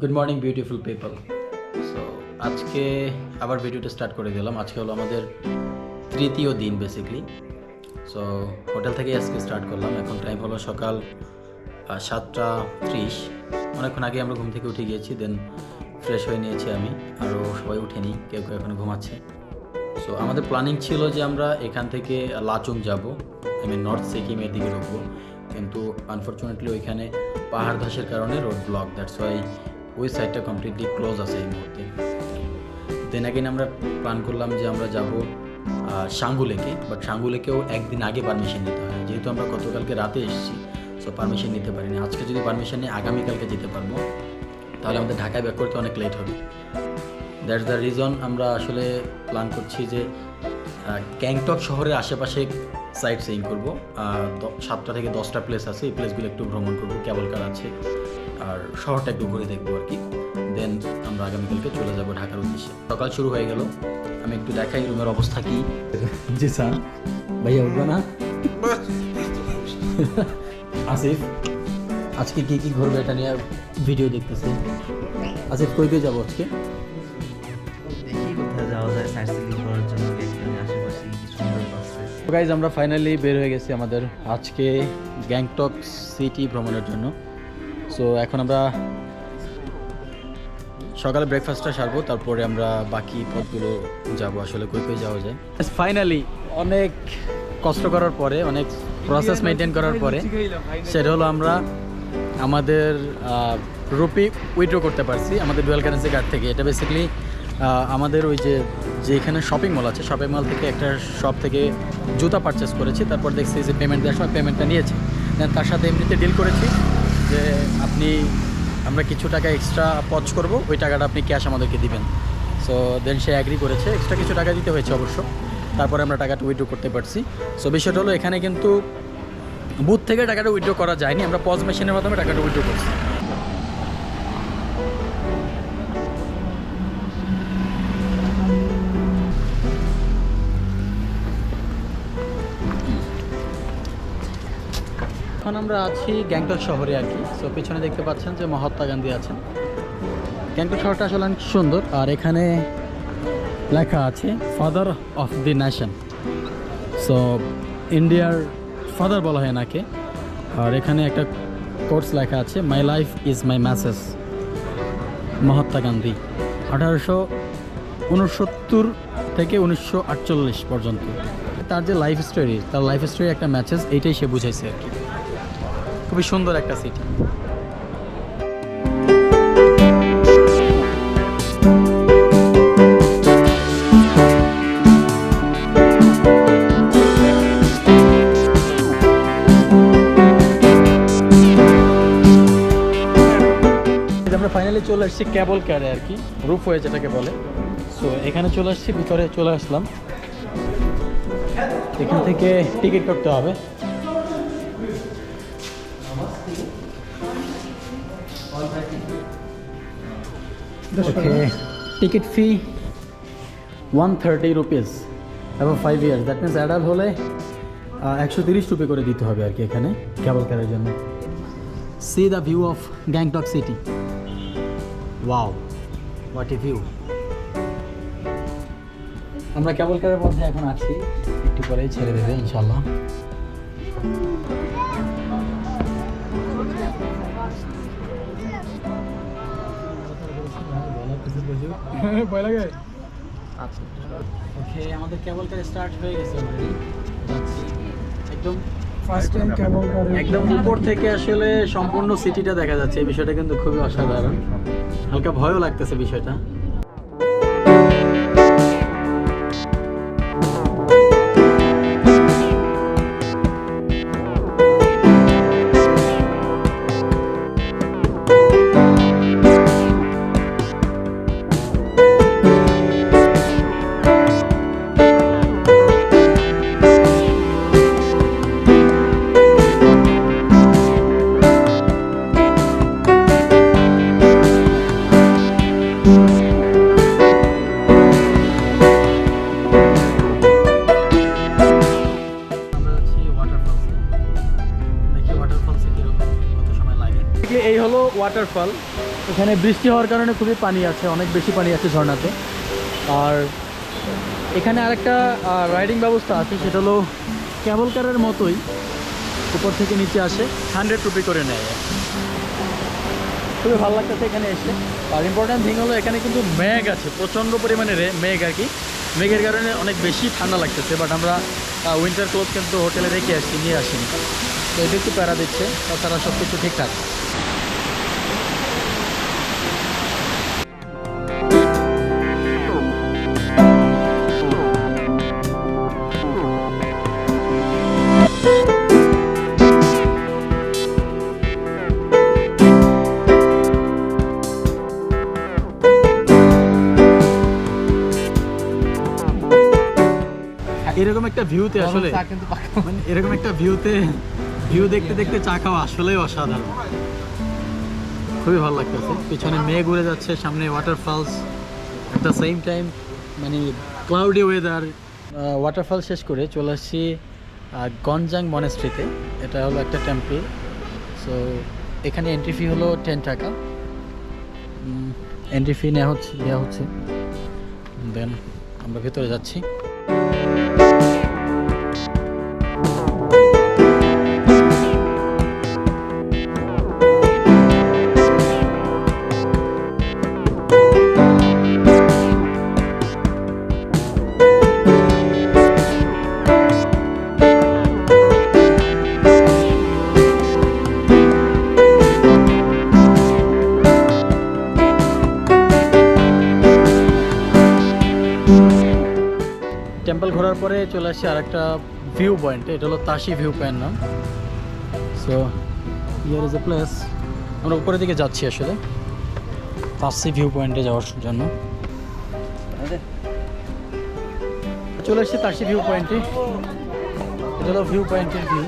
Good morning beautiful people. So আজকে আবার ভিডিওটা স্টার্ট করে দিলাম। আজকে হলো আমাদের তৃতীয় দিন বেসিকলি। সো হোটেল থেকে আজকে স্টার্ট করলাম। এখন টাইম হলো সকাল 7:30। অনেকক্ষণ আগে আমরা ঘুম থেকে উঠে গিয়েছি, দেন ফ্রেশ হয়ে নিয়েছি আমি, আরও সবাই উঠেনি, কেউ কেউ এখন ঘুমাচ্ছে। সো আমাদের প্ল্যানিং ছিল যে আমরা এখান থেকে লাচুং যাব, নর্থ সিকিমের দিকে ঢুকবো, কিন্তু আনফর্চুনেটলি ওইখানে পাহাড় ধসের কারণে রোড ব্লক, দ্যাটস ওয়াই ওই সাইডটা কমপ্লিটলি ক্লোজ আছে এই মুহূর্তে। দেন অ্যাগেন আমরা প্ল্যান করলাম যে আমরা যাব সাঙ্গু লেকে, বাট সাঙ্গু লেকেও একদিন আগে পারমিশন নিতে হয়, যেহেতু আমরা গতকালকে রাতে এসেছি, সো পারমিশন নিতে পারিনি। আজকে যদি পারমিশন নিয়ে আগামীকালকে যেতে পারবো, তাহলে আমাদের ঢাকায় ব্যাক করতে অনেক লেট হবে। দ্যাটস দ্য রিজন আমরা আসলে প্ল্যান করছি যে গ্যাংটক শহরের আশেপাশে সাইট সিইং করবো। 7টা থেকে 10টা প্লেস আছে, এই প্লেসগুলো একটু ভ্রমণ করবো, কেবল কার আছে, আর শহরটা একটু ঘুরে দেখবো আর কি। দেন আমরা আগামীকালকে চলে যাব ঢাকার উদ্দেশ্যে। সকাল শুরু হয়ে গেল, আমি একটু দেখাই রুমের অবস্থা কি। জি স্যার, ভাইয়া উঠবে না? আসিফ আজকে কী কী ঘুরবে এটা নিয়ে ভিডিও দেখতেছি। আসিফ কই কই যাবো আজকে? দেখি কোথায় যাওয়া যায় সাইট সিইং করার জন্য, এখানে আশেপাশে কি সুন্দর আছে। তো গাইজ আমরা ফাইনালি বের হয়ে গেছি আমাদের আজকে গ্যাংটক সিটি ভ্রমণের জন্য। সো এখন আমরা সকালে ব্রেকফাস্টটা সারবো, তারপরে আমরা বাকি পথগুলো যাব, আসলে কই কই যাওয়া যায়। ফাইনালি অনেক কষ্ট করার পরে, অনেক প্রসেস মেনটেন করার পরে, সেটা হলো আমরা আমাদের রুপি উইথড্র করতে পারছি আমাদের ডুয়াল কারেন্সি কার্ড থেকে। এটা বেসিক্যালি আমাদের ওই যেখানে শপিং মল আছে, শপিং মল থেকে একটা শপ থেকে জুতা পারচেস করেছি, তারপর দেখছি যে পেমেন্ট দেওয়ার সময় পেমেন্টটা নিয়েছে। দেন তার সাথে এমনিতে ডিল করেছি যে আমরা কিছু টাকা এক্সট্রা পচ করব, ওই টাকাটা আপনি ক্যাশ আমাদেরকে দিবেন। সো দেন সে অ্যাগ্রি করেছে, এক্সট্রা কিছু টাকা দিতে হয়েছে অবশ্য, তারপরে আমরা টাকাটা উইথড্র করতে পারছি। সো বিষয়টা হলো এখানে কিন্তু বুথ থেকে টাকাটা উইথড্র করা যায়নি, আমরা পজ মেশিনের মাধ্যমে টাকাটা উইথড্র করছি। এখন আমরা আছি গ্যাংটক শহরে আর কি। সো পিছনে দেখতে পাচ্ছেন যে মহাত্মা গান্ধী আছেন। গ্যাংটক শহরটা আসলে অনেক সুন্দর, আর এখানে লেখা আছে father of the nation. So ইন্ডিয়ার ফাদার বলা হয় এনাকে। আর এখানে একটা কোটস লেখা আছে, my life is my message, Mahatma Gandhi. 1869 থেকে 1948 পর্যন্ত তার যে লাইফ স্টোরি, তার লাইফ স্টোরি একটা ম্যাসেজ, এইটাই সে বুঝাইছে আর কি। খুবই সুন্দর একটা সিটি। আমরা ফাইনালি চলে আসছি কেবল কারে আর কি, রুপওয়ে যেটাকে বলে। সো এখানে চলে আসছি, ভিতরে চলে আসলাম। এখান থেকে টিকিট করতে হবে। টিকিট ফি 130 রুপিস এবং 5 ইয়ার্স, দ্যাট মিনস অ্যাডাল্ট হলে 130 রুপি করে দিতে হবে আর কি এখানে কেবল কারের জন্য। C the view of Gangtok city, wow what a view. আমরা কেবল কারের মধ্যে এখন আছি, একটু পরেই ছেড়ে দেবে ইনশাল্লাহ। ভয় লাগে। আচ্ছা ওকে, আমাদের কেবল কার স্টার্ট হয়ে গেছে অলরেডি। একদম ফার্স্ট টাইম কেবল কার, একদম উপর থেকে আসলে সম্পূর্ণ সিটিটা দেখা যাচ্ছে। এই বিষয়টা কিন্তু খুবই অসাধারণ, হালকা ভয়ও লাগতেছে বিষয়টা। এই হলো ওয়াটারফল। এখানে বৃষ্টি হওয়ার কারণে খুবই পানি আছে, অনেক বেশি পানি আছে ঝর্ণাতে। আর এখানে আরেকটা রাইডিং ব্যবস্থা আছে, সেটা হলো ক্যাবল কারের মতোই, উপর থেকে নিচে আসে, 100 রুপি করে নেয়। খুবই ভালো লাগতেছে এখানে এসে। আর ইম্পর্ট্যান্ট থিং হলো এখানে কিন্তু মেঘ আছে, প্রচণ্ড পরিমাণে মেঘ আর কি। মেঘের কারণে অনেক বেশি ঠান্ডা লাগতেছে, বাট আমরা উইন্টার ক্লোথ কিন্তু হোটেলে রেখে আসছি, নিয়ে আসিনি। তো এটা একটু প্যারা দিচ্ছে, তাছাড়া সব কিছু ঠিকঠাক। এরকম একটা ভিউতে আসলে মানে এরকম একটা ভিউ দেখতে দেখতে চা খাওয়া আসলেই অসাধারণ, খুবই ভালো লাগতেছে। পিছনে মেঘ উড়ে যাচ্ছে, সামনে waterfalls, at the same time মানে ক্লাউডি ওয়েদার। ওয়াটারফল শেষ করে চলে আসছি গঞ্জাং মনেস্ট্রিতে। এটা হলো একটা টেম্পল। সো এখানে এন্ট্রি ফি হলো 10 টাকা। এন্ট্রি ফি নেওয়া হচ্ছে। দেন আমরা ভেতরে যাচ্ছি। টেম্পল ঘোরার পরে চলে আসছি আর একটা ভিউ পয়েন্টে, এটা হলো তাশি ভিউ পয়েন্ট নাম। So here is a place. আমরা উপরের দিকে যাচ্ছি আসলে তাশি ভিউ পয়েন্টে যাওয়ার জন্য। চলে আসছি তাশি ভিউ পয়েন্টে। এটা হলো ভিউ পয়েন্টের ভিউ।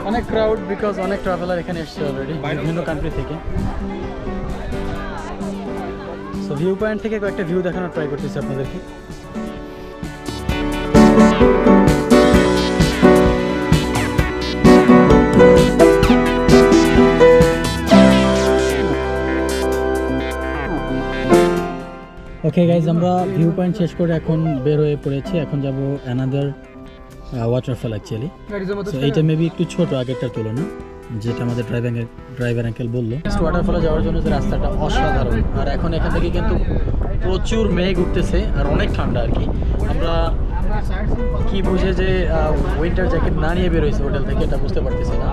অনেক ক্রাউড, বিকজ অনেক ট্রাভেলার এখানে এসছে অলরেডি বিভিন্ন কান্ট্রি থেকে। সো ভিউ পয়েন্ট থেকে কয়েকটা ভিউ দেখানোর ট্রাই করতেছি আপনাদেরকে। ওকে গাইজ, আমরা ভিউ পয়েন্ট শেষ করে এখন বের হয়ে পড়েছি। এখন যাব অ্যানাদার ওয়াটারফল অ্যাকচুয়ালি। সো এইটা মেবি একটু ছোট আগেরটার তুলনা, যেটা আমাদের ড্রাইভার আঙ্কেল বললো। ওয়াটারফলে যাওয়ার জন্য যে রাস্তাটা অসাধারণ। আর এখন এখান থেকে কিন্তু প্রচুর মেঘ উঠতেছে আর অনেক ঠান্ডা আর কি। আমরা কি বুঝে যে উইন্টার জ্যাকেট না নিয়ে বেরোইছে হোটেল থেকে, এটা বুঝতে পারতেছি না।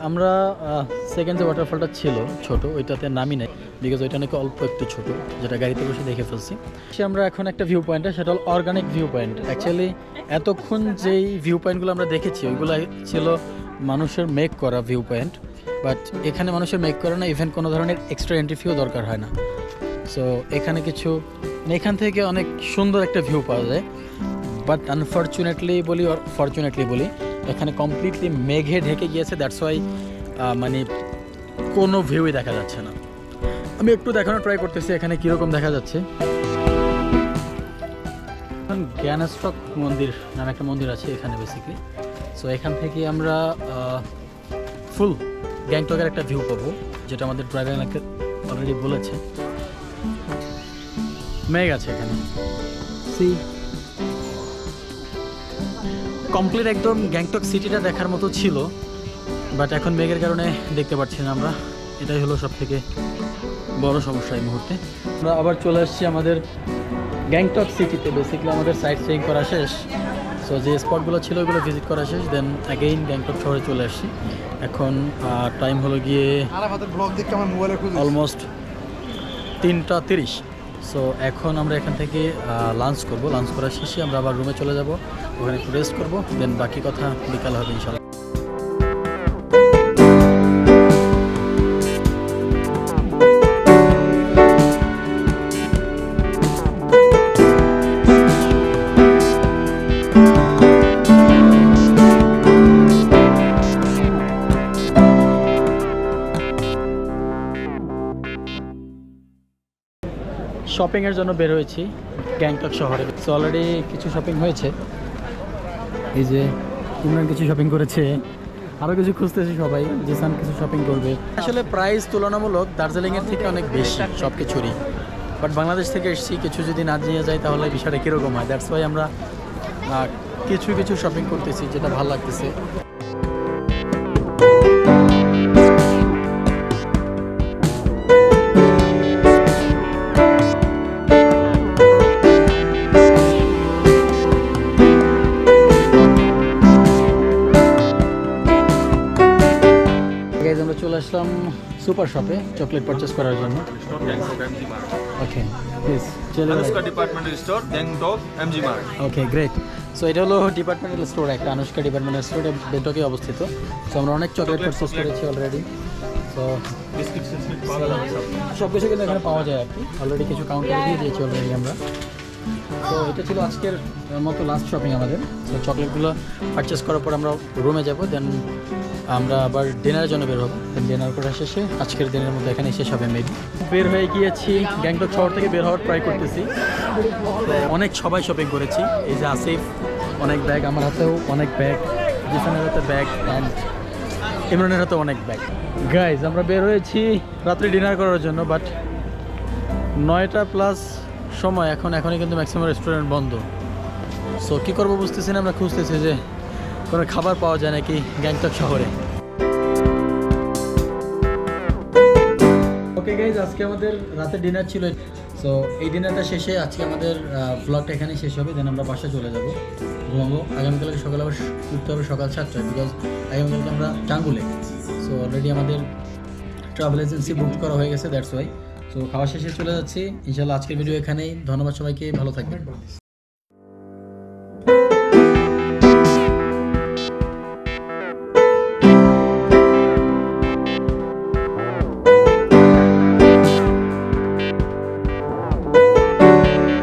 আমরা সেকেন্ড যে ওয়াটারফলটা ছিল ছোট, ওইটাতে নামি নাই, বিকজ ওইটা নাকি অল্প একটু ছোট, যেটা গাড়িতে বসে দেখে ফেলছি। সে আমরা এখন একটা ভিউ পয়েন্টে, সেটা হল অর্গানিক ভিউ পয়েন্ট। অ্যাকচুয়ালি এতক্ষণ যেই ভিউ পয়েন্টগুলো আমরা দেখেছি ওইগুলো ছিল মানুষের মেক করা ভিউ পয়েন্ট, বাট এখানে মানুষের মেক করে না, ইভেন কোনো ধরনের এক্সট্রা এন্ট্রি ফিও দরকার হয় না। সো এখানে এখান থেকে অনেক সুন্দর একটা ভিউ পাওয়া যায়, বাট আনফর্চুনেটলি বলি এখানে কমপ্লিটলি মেঘে ঢেকে গিয়েছে। দ্যাটস ওয়াই মানে কোনো ভিউই দেখা যাচ্ছে না। আমি একটু দেখানোর ট্রাই করতেছি এখানে কীরকম দেখা যাচ্ছে। এখন জ্ঞানস্টক মন্দির নামে একটা মন্দির আছে এখানে বেসিক্যালি। সো এখান থেকে আমরা ফুল গ্যাংটকের একটা ভিউ পাবো, যেটা আমাদের ড্রাইভার অলরেডি বলেছে। মেঘ আছে এখানে, কমপ্লিট একদম গ্যাংটক সিটিটা দেখার মতো ছিল, বাট এখন মেঘের কারণে দেখতে পাচ্ছি না আমরা। এটাই হলো সব থেকে বড় সমস্যা এই মুহূর্তে। আমরা আবার চলে আসছি আমাদের গ্যাংটক সিটিতে। বেসিক্যালি আমাদের সাইট সিইং করা শেষ। সো যে স্পটগুলো ছিল ওগুলো ভিজিট করা শেষ, দেন অ্যাগেইন গ্যাংটক শহরে চলে আসছি। এখন টাইম হলো গিয়ে অলমোস্ট 3:30। সো এখন আমরা এখান থেকে লাঞ্চ করব। লাঞ্চ করার শেষে আমরা আবার রুমে চলে যাব, ওখানে একটু রেস্ট করবো, দেন বাকি কথা বিকাল হবে ইনশাল্লাহ। শপিংয়ের জন্য বের হয়েছি গ্যাংটক শহরে। সো অলরেডি কিছু শপিং হয়েছে, এই যে ইমরান কিছু শপিং করেছে, আরও কিছু খুঁজতেছি সবাই, জিসান কিছু শপিং করবে। আসলে প্রাইস তুলনামূলক দার্জিলিংয়ের থেকে অনেক বেশি সব কিছুরই, বাট বাংলাদেশ থেকে এসেছি, কিছু যদি না নিয়ে যাই তাহলে বিষয়টা কীরকম হয়। দ্যাটস ওয়াই আমরা কিছু কিছু শপিং করতেছি যেটা ভালো লাগতেছে। Guys, আমরা চলে আসলাম সুপার শপে চকলেট পারচেস করার জন্য। ওকে প্লিজ চলে Anushka Departmental Store, Gangtok, MG Mart. Okay great. So এটা হলো ডিপার্টমেন্টাল স্টোর, একটা আনুষ্কা ডিপার্টমেন্টাল স্টোর, এটা বেটকে অবস্থিত। সো আমরা অনেক চকলেট পারচেস করেছি অলরেডি। সো সব কিছু কিন্তু এখানে পাওয়া যায় আর কি, অলরেডি কিছু কাউন্টারে দিয়ে দিয়েছি অলরেডি আমরা। তো এটা ছিল আজকের মতো লাস্ট শপিং আমাদের। সো চকলেটগুলো পারচেস করার পর আমরা রুমে যাব, দেন আমরা আবার ডিনারের জন্য বের হবো। দেন ডিনার করা শেষে আজকের দিনের মধ্যে এখানে শেষ হবে মেবি। বের হয়ে গিয়েছি, গ্যাংটক শহর থেকে বের হওয়ার ট্রাই করতেছি। অনেক সবাই শপিং করেছি, এই যে আসিফ অনেক ব্যাগ, আমার হাতেও অনেক ব্যাগ, জিসানের হাতে ব্যাগ, অ্যান্ড ইমরানের হাতেও অনেক ব্যাগ। গাইজ আমরা বের হয়েছি রাত্রে ডিনার করার জন্য, বাট 9টা প্লাস সময় এখনই কিন্তু ম্যাক্সিমাম রেস্টুরেন্ট বন্ধ। সো কী করবো বুঝতেছি না, আমরা খুঁজতেছি যে কোনো খাবার পাওয়া যায় নাকি গ্যাংটক শহরে। ওকে গাইজ, আজকে আমাদের রাতে ডিনার ছিল। সো এই ডিনারটা শেষে আজকে আমাদের ভ্লগটা এখানেই শেষ হবে, দেন আমরা বাসায় চলে যাব, ঘুমাবো। আগামীকালকে সকালে আবার উঠতে হবে সকাল 7টায়, বিকজ আগামীকালকে আমরা টাঙ্গুলে। সো অলরেডি আমাদের ট্রাভেল এজেন্সি বুক করা হয়ে গেছে, দ্যাটস ওয়াই। সো খাওয়া শেষে চলে যাচ্ছি ইনশাল্লাহ। আজকের ভিডিও এখানেই, ধন্যবাদ সবাইকে, ভালো থাকবেন।